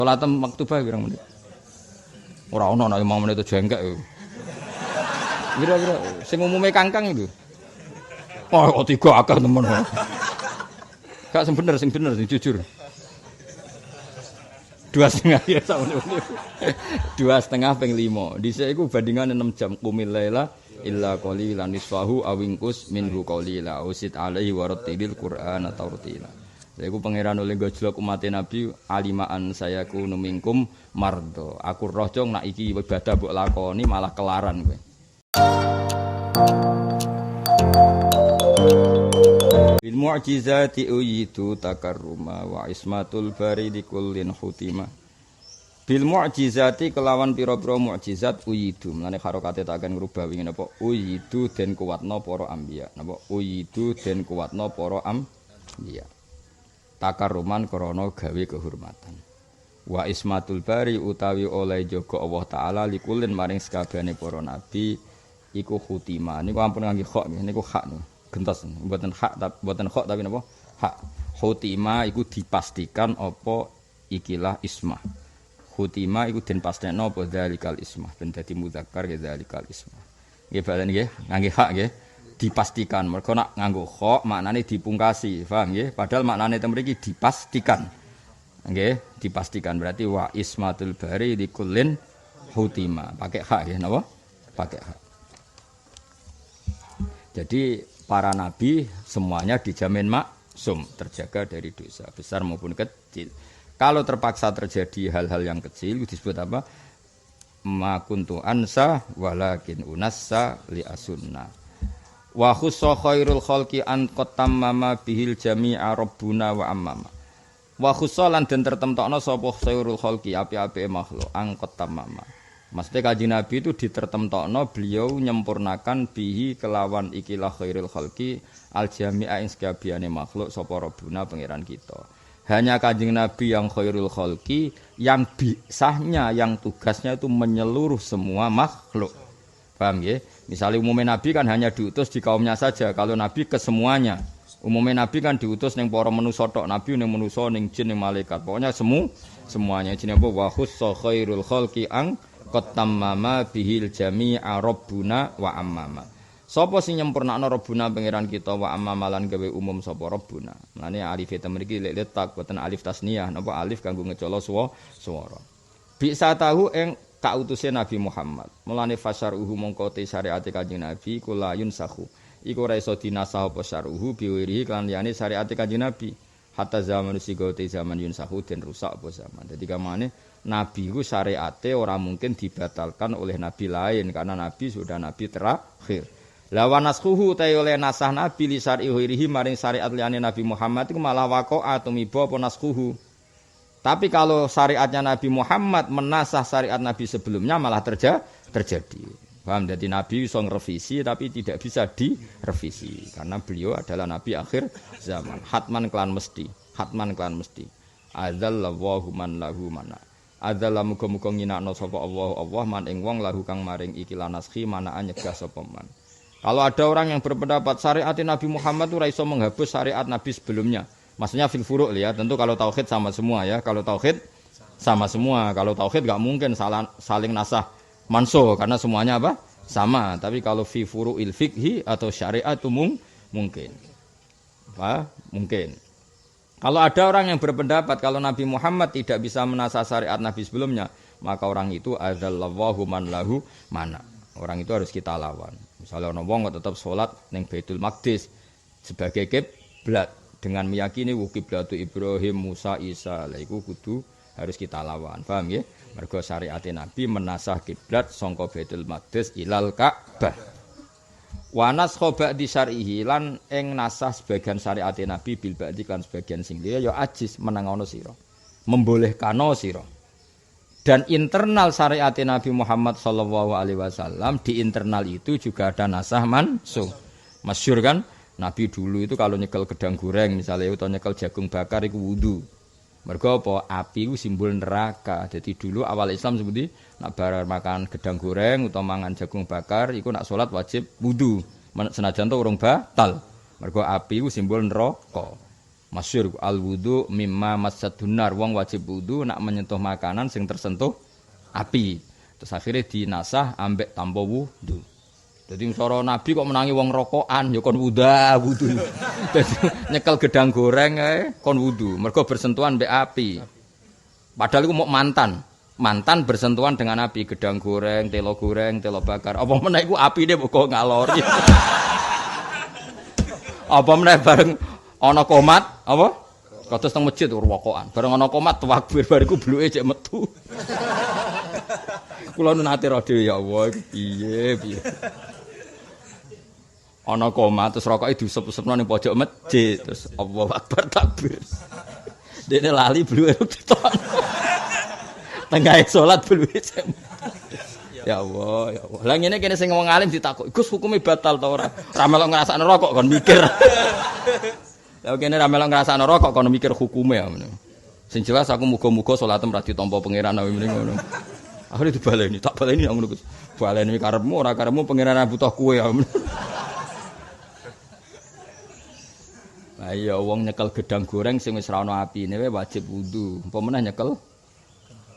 Salat maktubah pirang menit? Ora ono nek 5 menit itu jengkek yo. Kira-kira sing umume kangkang itu. Oh, kok 3 akeh temen. Gak sing bener sing jujur. 2,5 ya sakmene. 2,5 ping 5. Dhisik iku bandingane 6 jam qumil laila illa qalilan nisfahu awingkus minhu qalila usid alaihi warattilil qur'ana tartila. Iku pangeran oleh gojlok umat Nabi alimaan sayaku numingkum mardo. Aku roh jong nak iki ibadah mbok lakoni malah kelaran kowe. Bil mu'jizati uyitu takarruma wa ismatul baridi kullin hutima. Bil mu'jizati kelawan pira-pira mukjizat uyidu. Mulane harokate tak akan ngrubah wingi napa uyidu den kuwatna para anbiya. Napa uyidu den kuwatna para anbiya. Takarruman krana gawe kehormatan. Wa ismatul bari utawi oleh jaga Allah taala likulin maring sakabehane para nabi iku khutima. Niku ampun ngangge kha niku hak niku. Gentos mboten hak mboten kha tapi napa? Hak. Khutima iku dipastikan apa ikilah ismah. Khutima iku den pastekno apa dzalikal ismah ben dadi mudzakkar ya dzalikal ismah. Nggih balen nggih ngangge hak nggih. Dipastikan mergo nak nganggo kha maknane dipungkasi paham nggih padahal maknane teng mriki dipastikan nggih dipastikan berarti wa ismatul bari likullin hutima pakai hak nggih napa pakai hak. Jadi para nabi semuanya dijamin maksum terjaga dari dosa besar maupun kecil. Kalau terpaksa terjadi hal-hal yang kecil disebut apa ma kuntu ansa walakin unassa li asunna. Wa khussa khairul khalqi an qatamma bihil jami'a rabbuna wa ammama. Wa khussa lan den tertemtokno sapa khairul khalqi api-apike makhluk an qatamma. Maksudnya Kanjeng Nabi itu ditertemtokno beliau nyempurnakan bihi kelawan ikilah khairul khalqi al jami'a ing sakabehane makhluk sapa rabbuna pangeran kita. Hanya Kanjeng Nabi yang khairul khalqi yang bisahnya yang tugasnya itu menyeluruh semua makhluk. Paham ya? Misalnya umumnya Nabi kan hanya diutus di kaumnya saja. Kalau Nabi ke semuanya. Umumnya Nabi kan diutus ning para manusa tok. Nabi ning manusa, ning jin, ning malaikat. Pokoknya semuanya. Jenenge apa? Wa khussa khairul khalqi ang qatamma bihil jami'a rabbuna wa ammama. Sapa sing nyempurnakno rabbuna pangeran kita wa ammama lan gawe umum sapa rabbuna. Mane alif eta mriki letak boten alif tasniyah napa alif kanggo ngecolo swara. Bisa tahu ing kautuse Nabi Muhammad. Mulane fasaruhu mongko te syariate Kanjeng Nabi kula yunsahu. Iku ora iso dinasah apa saruhu biwiri kan liyane syariate Kanjeng Nabi. Hatta zaman sigote zaman yunsahu den rusak apa zaman. Dadi kamane Nabi ku syariate ora mungkin dibatalkan oleh nabi lain karena nabi sudah nabi terakhir. La wa nasxuhu ta oleh nasah nabi li syarihi maring syariat liyane Nabi Muhammad iku malah waqa'a tumiba apa nasxuhu. Tapi kalau syariatnya Nabi Muhammad menasah syariat Nabi sebelumnya malah terjadi. Paham? Jadi Nabi bisa ngerevisi tapi tidak bisa direvisi. Karena beliau adalah Nabi akhir zaman. Hatman klan mesti. Adzallahu man lahu mana. Adzalla muga-muga nginakno sapa Allah man ing wong lahu kang maring iki lanaskhi manaan nyegah sapa man. Kalau ada orang yang berpendapat syariat Nabi Muhammad itu ora iso menghapus syariat Nabi sebelumnya. Maksudnya fil furu' ya, tentu kalau tauhid sama semua ya. Kalau tauhid sama semua. Kalau tauhid enggak mungkin saling nasah mansuh karena semuanya apa? Sama. Tapi kalau fi furu'il fiqhi atau syariat itu mungkin. Apa? Mungkin. Kalau ada orang yang berpendapat kalau Nabi Muhammad tidak bisa menasah syariat Nabi sebelumnya, maka orang itu adzallahu man lahu mana. Orang itu harus kita lawan. Misalnya orang wong tetap sholat ning Baitul Maqdis sebagai kiblat. Dengan meyakini kiblatu Ibrahim, Musa, Isa, lha iku kudu harus kita lawan. Paham nggih? Mergo syariat Nabi menasah kiblat sangka Baitul Maqdis ilal Ka'bah. Wa naskha ba'di syar'ihi lan ing nasah sebagian syariat Nabi bil ba'di kan sebagian sing liya ya ajis menangono sira. Membolehkano sira. Dan internal syariat Nabi Muhammad sallallahu alaihi wasallam di internal itu juga ada nasah mansuh. Masyhur kan? Nabi dulu itu kalau nyekel gedang goreng misalnya atau nyekel jagung bakar itu wudu. Mergo apa? Api itu simbol neraka. Jadi dulu awal Islam seperti nak bar makan gedang goreng atau mangan jagung bakar iku nak salat wajib wudu. Senajan to urung batal. Mergo api itu simbol neraka. Masyhur al wudu mimma massadunar, wong wajib wudu nak menyentuh makanan sing tersentuh api. Terus akhirnya dinasah ambek tanpa wudu. Jadi cara Nabi kok menangi wong rokokan ya kon wudu. Dadi nyekel gedang goreng ae kon wudu, mergo bersentuhan mbek api. Padahal iku mau mantan bersentuhan dengan api, gedang goreng, telo bakar. Apa meneh iku apine kok ngalori. Apa meneh bareng ana komat, apa? Kados teng masjid rokokan. Bareng ana komat takbir bariku bluke cek metu. Kula nu nate ro dhewe ya Allah, piye. Ana komat terus rokoke diusep-usepno ning pojok masjid, terus Allahu Akbar takbir. Dene lali bluke ditok. Tengah salat bluke cek. Ya Allah, ya Allah. Lah ngene kene sing wong alim ditakoki, "Gus, hukume batal ta ora?" Ra melok ngrasakno rokok kon mikir. Lah kene ra melok ngrasakno rokok kon mikir hukume ya ngono. Sing jelas aku muga-muga salatem ra ditampa pangeran mrene ngono. Akhire dibaleni, tak baleni ngono Gus. Baleni karepmu ora karepmu pangeran butuh kowe ya. Lah iya wong nyekel gedang goreng sing wis ra ono apine wajib wudu. Apa meneh nyekel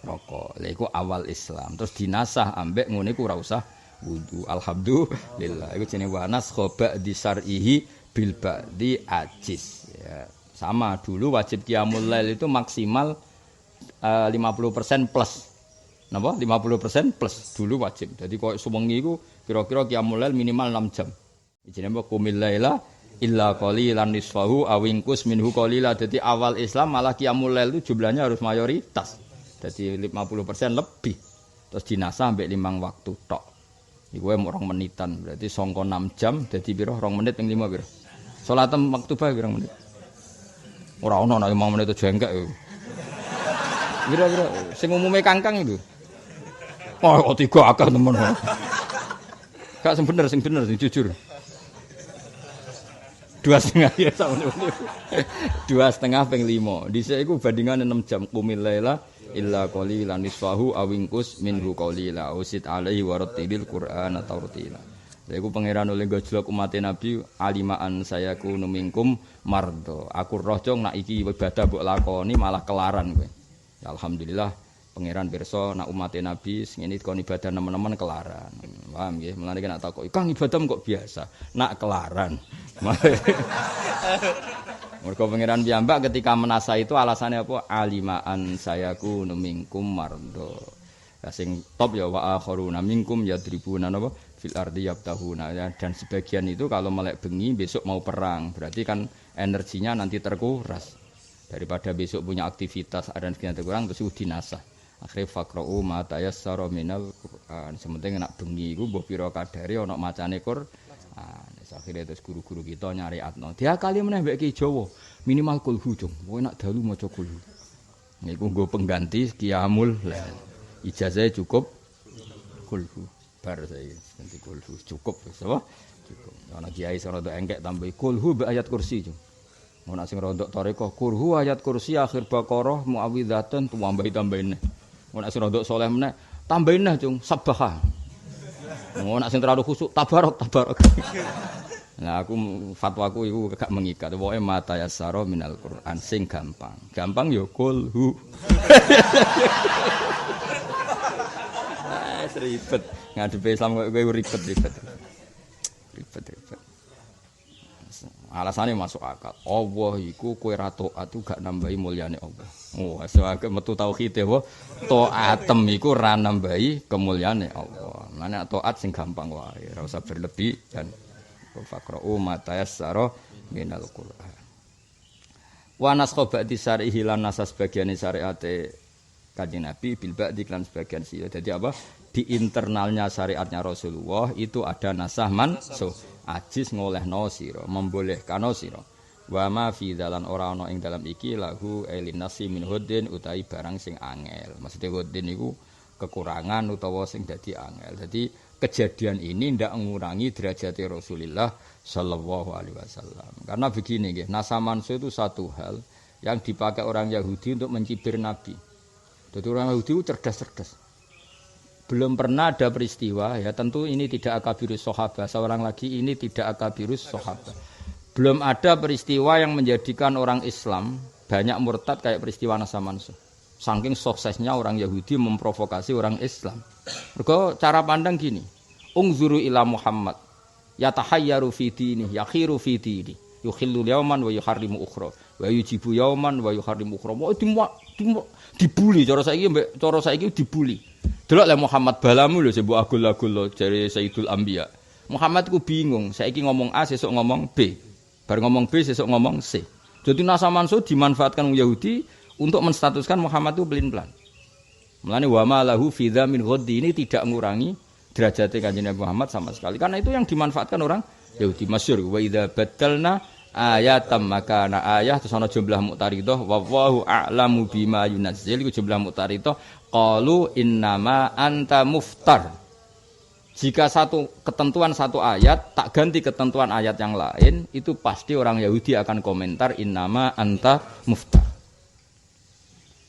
rokok. Lha iku awal Islam. Terus dinasah ambek ngene iku ora usah wudu. Alhamdulillah. Iku jenenge wanas khoba disarihi bil ba'di ajiz. Ya, sama dulu wajib qiyamul lail itu maksimal 50% plus. Napa? 50% plus dulu wajib. Jadi koyo suwengi iku kira-kira qiyamul lail minimal 6 jam. Jenenge qumil laila illa qalilan nisfahu awingkus minhu qalila. Jadi awal Islam malah qiyamul lail itu jumlahnya harus mayoritas. Jadi 50% lebih. Terus dinasah sampai 5 waktu tok. Iku 2 menitan. Berarti sangka 6 jam dadi pira 2 menit ping 5 pira. Salat maktubah pira menit? Ora ono nek 5 menit aja engkek. Kira-kira sing umume kangkang itu. Oh, kok 3 akeh temen. Gak sing bener sing jujur. 2,5 ya sama 2,5 ping 5. Dhisik iku bandingane 6 jam qumil laila illa qalilan nisfahu awingkus minhu qalila usid alaihi warattilil qur'ana tartila. Lha iku pangeran oleh gojlok umat Nabi alimaan sayaku numingkum mardo. Aku roh jong nak iki ibadah mbok lakoni malah kelaran kowe. Ya alhamdulillah pangeran pirsa nak umat Nabi sing ngene kon ibadah nemen-nemen kelaran. Paham nggih? Mulane nek takoki, "Kang ibadah kok biasa?" Nak kelaran. Mergo pangeran piyambak ketika menasa itu alasannya apa? Alimaan sayaku numingkum mardo. Ya sing top ya wa akharuna minkum yadribuna napa fil ardi yabtahuna ya, dan sebagian itu kalau melek bengi besok mau perang, berarti kan energinya nanti terkuras. Daripada besok punya aktivitas ada sekian terkurang terus dinasah. Akhire faqra'u ma tayassara minal Qur'an. Sementing nek bengi iku mbok pira kadare ana macane Qur'an. Akhirnya terus guru-guru kita nyari atno. Dia kali meneh mbek Ki Jawa, minimal kulhu cung. Kowe nak dalu maca kulhu. Niku nggo pengganti qiyamul lail. Ijazah cukup kulhu. Bar saiki ganti kulhu cukup wis apa? Cukup. Ana kiai sing rada engkek tambah kulhu be ayat kursi cung. Ana sing rada tarekah kulhu ayat kursi akhir Baqarah muawwidzatan tambahin. Ana sing rada saleh meneh tambahin cung sabbaha. Ana sing terlalu khusuk tabarok. Nah aku fatwaku iku gak mengikat. Pokoke mata yassara minal Qur'an sing gampang. Gampang ya kulhu. Ribet. Ngadepi Islam kowe ribet. Alasannya masuk akal. Allah iku kowe ra taat gak nambahi mulyane Allah. Oh, asake metu tauhid ya, taatem iku ra nambahi kemuliaane Allah. Lan taat sing gampang wae, ora usah berlebih dan faqra'u ma tayassara minal Qur'an. Wa naskha ba'di syarihi lan nasas bagiane syariate Kanjeng Nabi bil ba'di lan sebagian sih. Jadi apa? Di internalnya syariatnya Rasulullah itu ada nasah mansukh. Ajiz ngolehno sira, membolehkano sira. Wa ma fi dalan ora ana ing dalam iki lahu elinasi min huddin utahi barang sing angel. Maksudnya huddin iku kekurangan utawa sing dadi angel. Jadi kejadian ini ndak mengurangi derajat Rasulullah sallallahu alaihi wasallam. Karena begini nggih, nasah mansukh itu satu hal yang dipakai orang Yahudi untuk mencibir Nabi. Jadi orang Yahudi itu cerdas-cerdas. Belum pernah ada peristiwa, ya tentu ini tidak akabirus sahabat. Seorang lagi ini tidak akabirus sahabat. Belum ada peristiwa yang menjadikan orang Islam banyak murtad kayak peristiwa Nasa Mansuh. Saking suksesnya orang Yahudi memprovokasi orang Islam. Mergo cara pandang gini. Ungzuru ila Muhammad. Yatahayyaru fi dini, yakhiru fi dini. Yukhillu yauman wa yuharrimu ukhra. Wa yujibu yauman wa yuharrimu ukhra. Dibuli cara saiki dibuli. Delok le Muhammad balamu lho sebut agul-agul jare Sayyidul Anbiya. Muhammad ku bingung, saiki ngomong A sesuk ngomong B. Bar ngomong B sesuk ngomong C. Jadi Nasa Mansuh dimanfaatkan Yahudi untuk menstatuskan Muhammad itu pelin-pelan. Mulane wa ma lahu fi dzamin ghaddi ini tidak mengurangi derajat Kanjeng Nabi Muhammad sama sekali. Karena itu yang dimanfaatkan orang Yahudi masyhur wa idza badalna ayatam makana ayah terus ana jumlah muqtaridah wallahu a'lamu bima yunazzil iku jumlah muqtaridah qalu innama anta muftar. Jika satu ketentuan satu ayat tak ganti ketentuan ayat yang lain, itu pasti orang Yahudi akan komentar innama anta muftar.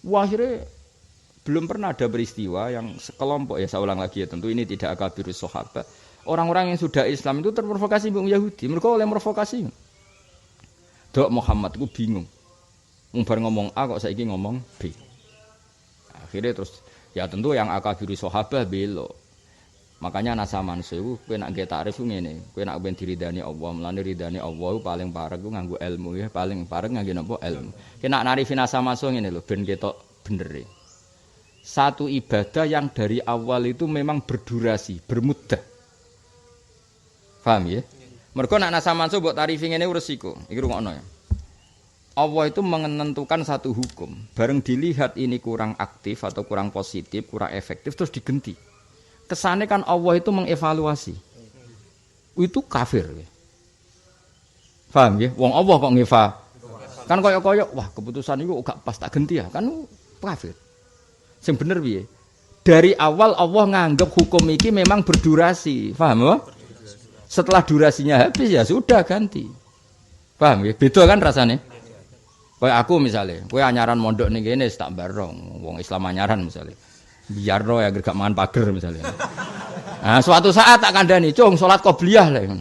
Wah, akhirnya belum pernah ada peristiwa yang sekelompok, ya saya ulang lagi ya, tentu ini tidak akabirus sahabat. Orang-orang yang sudah Islam itu terprovokasi dengan Yahudi. Mereka oleh provokasi. Dok Muhammad itu bingung. Bar ngomong A kok saiki ngomong B. Akhirnya terus ya tentu yang akabirus sahabat belok. Makanya Nasa Mansuh iku kowe nek nggih takrif ngene, kowe nek ben diridani Allah, mlane ridani Allah paling parek ku nganggo ilmu ya, paling parek nganggo napa ilmu. Kena narifi Nasa Mansuh ngene lho ben ketok bener. Satu ibadah yang dari awal itu memang berdurasi, bermuddah. Paham ya? Mergo nek Nasa Mansuh mbok tarifi ngene resiko. Iki rungokno ya. Allah itu menentukan satu hukum, bareng dilihat ini kurang aktif atau kurang positif, kurang efektif terus digenti. Kesannya kan Allah itu mengevaluasi. Itu kafir. Paham ya? Wong Allah kok ngevaluasi. Kan koyok-koyok, wah keputusan itu gak pas tak ganti ya. Kan kafir. Yang bener piye? Dari awal Allah nganggap hukum ini memang berdurasi. Paham ya? Setelah durasinya habis ya sudah ganti. Paham ya? Beda kan rasanya? Kayak aku misalnya, kowe anyaran mondok ning kene tak bareng, wong Islam anyaran misalnya. Biar roh ya gak mangan pager misalnya. Nah, suatu saat tak kandhani, "Cung, salat qobliyah lho."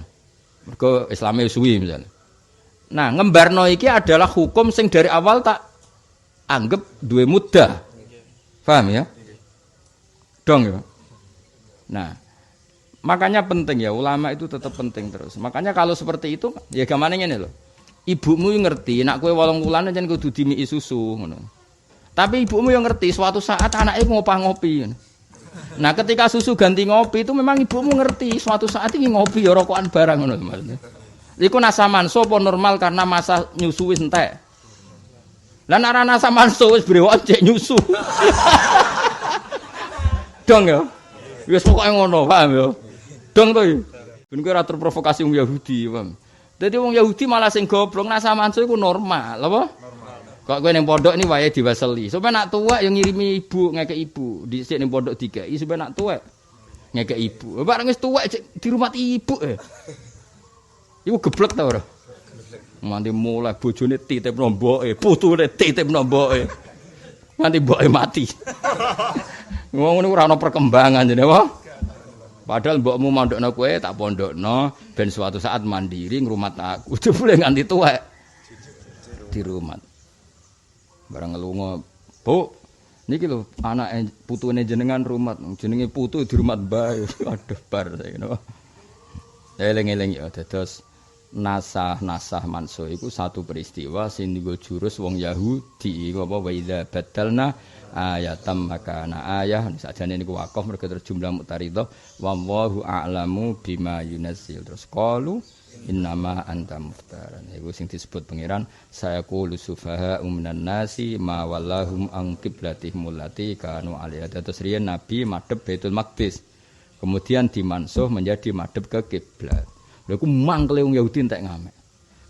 Mergo Islame suwi misalnya. Nah, ngembarno iki adalah hukum sing dari awal tak anggap duwe mudah. Paham ya? Dong ya. Nah, makanya penting ya, ulama itu tetap penting terus. Makanya kalau seperti itu ya gamane ngene lho. Ibumu ngerti nek kowe 8 wulan jan kudu dimiki susu ngono. Tapi ibumu yang ngerti suatu saat anaknya ngopi. Nah, ketika susu ganti ngopi itu memang ibumu ngerti suatu saat ini ngopi ya rokokan barang ngono maksudnya. Iku Nasa Mansuh apa normal karena masa nyusu wis entek. Lah nek Nasa Mansuh wis brewok cek nyusu. Dong ya. Wis pokoke ngono, paham ya. Dong to. Ben kowe ora terprovokasi wong Yahudi, paham. Dadi wong Yahudi malah sing goblok Nasa Mansuh iku normal, apa? Kok kowe ning pondok ini wae diwaseli. Sampe nak tuwek yang ngirimi ibu ngekek ibu. Dhisik ning pondok dikai sampe nak tuwek ngekek ibu. Bareng wis tuwek di rumah ibu. Iku geblek ta ora? Nganti mulai bojone titipno mboke, putune titipno mboke. Nganti mboke mati. Wong ngono ora ana perkembangan jane wae. Padahal mbokmu mondokno kowe tak pondokno ben suatu saat mandiri ngrumat aku. Jebule nganti tuwek di rumah. Barang ngelunga, "Bu, niki lho anak putune jenengan rumat, jenenge putu di rumah bae." Aduh bar saya ngono. Eling-eling ya dados Nasa Mansuh iku satu peristiwa sing dienggo jurus wong Yahudi iku apa wa idza badalna ayatam makana ayah sakjane niku wakaf mergo jumlah muqtaridah wallahu a'lamu bima yunazzil terus qalu innama anta muftaran. Iku sing disebut pangeran saya qulu sufaha minan nasi ma wallahum an qiblatihim allati kanu alaiha. Terus riyen Nabi madhep Baitul Maqdis. Kemudian dimansuh menjadi madhep ke kiblat. Lha iku mangkle wong Yahudi entek ngamek.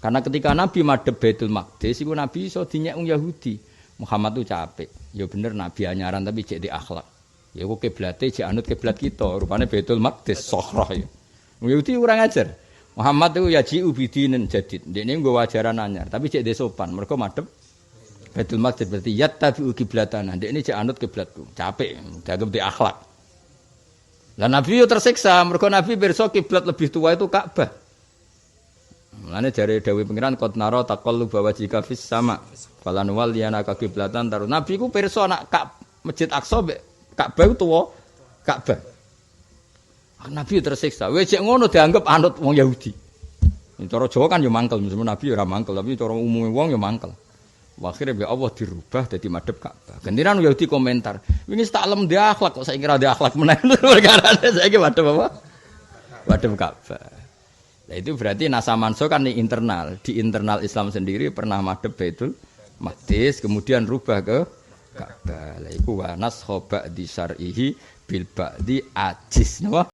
Karena ketika Nabi madhep Baitul Maqdis iku Nabi iso dinyek wong Yahudi. Muhammad tuh capek. Ya bener Nabi anyaran tapi cek di akhlak. Ya iku kiblate cek anut kiblat kita, rupane Baitul Maqdis Sohrah ya. Wong Yahudi kurang ajar. Muhammad itu ya ji'u bidinin jadid. Dekne nggo ajaran anyar, tapi cek sopan. Mergo madhep Baitul Maqdis berarti yattabi'u qiblatana. Dekne cek anut kiblatku. Capek, dianggap di akhlak. Lah Nabi yo tersiksa, mergo Nabi pirsa kiblat lebih tua itu Ka'bah. Mulane jare dawuh pengiran qad nara taqalluba wajhika fis sama. Falan wal yana ka kiblatan taru. Nabi ku pirsa nak Masjid Aqsa mbek Ka'bah tuwa Ka'bah. Nabi tersiksa. Wis cek ngono dianggap anut wong Yahudi. Cara Jawa kan yo mangkel, meskipun Nabi ora mangkel, tapi cara umume wong yo mangkel. Akhirnya be Allah dirubah jadi madhep Ka'bah. Gantiran Yahudi komentar, "Wingi tak lem dia akhlak kok saiki ora dia akhlak meneh." Perkarane saiki madhep apa? Madhep Ka'bah. Nah itu berarti nasa manso kan di internal. Di internal Islam sendiri pernah madhep Baitul Maqdis, kemudian rubah ke Ka'bah. Lah iku wa naskha ba'di syar'ihi bil ba'di ajis, napa?